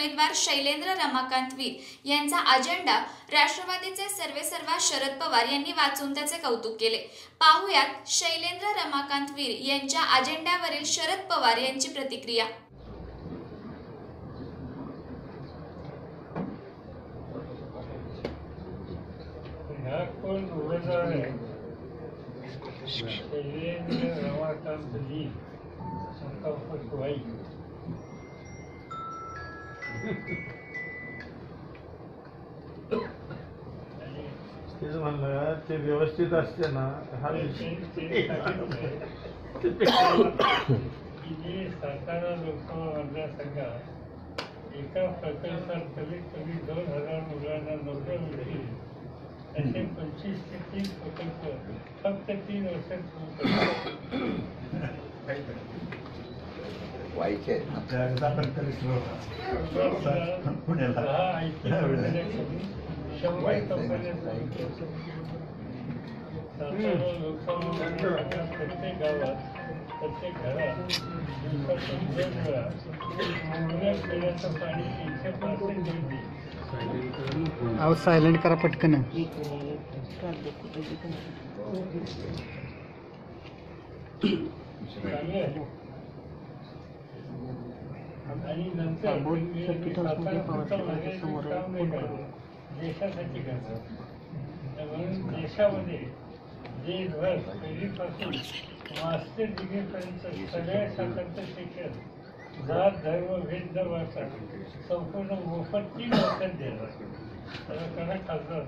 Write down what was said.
उमेदवार शैलेंद्र रमाकांत वीर यांचा अजेंडा राष्ट्रवादीचे सर्वेसर्वा शरद पवार यांनी वाचून त्याचे कौतुक केले। पाहुयात शैलेंद्र रमाकांत वीर यांच्या अजेंड्यावरील शरद पवार यांची प्रतिक्रिया। शैलेंद्र रमाकांत वीर संकल्प सुहाई तेच म्हणलं ते व्यवस्थित असते ना हा सातारा लोकसभा मतदारसंघात एका प्रकल्पात कमीत कमी 2000 मुलांना नोकऱ्या मिळतील असे 25 ते 30 प्रकल्प फक्त 3 वर्षात सुरू व्हायचे सातारा लोकसभा प्रत्येक गावात प्रत्येक घरात दिवसातून 2 वेळा मुबलक पिण्याचं पाणी 100% मिळते। अहो सायलेंट करा पटकन। आणि नंतर देशासाठी करतात। म्हणून देशामध्ये देशभर पहिलीपासून मास्टर डिग्रीपर्यंत सगळ्या शाखांचं शिक्षण जात धर्म भेद न संपूर्ण मोफत 3 वर्षात देणार। त्याला खासदार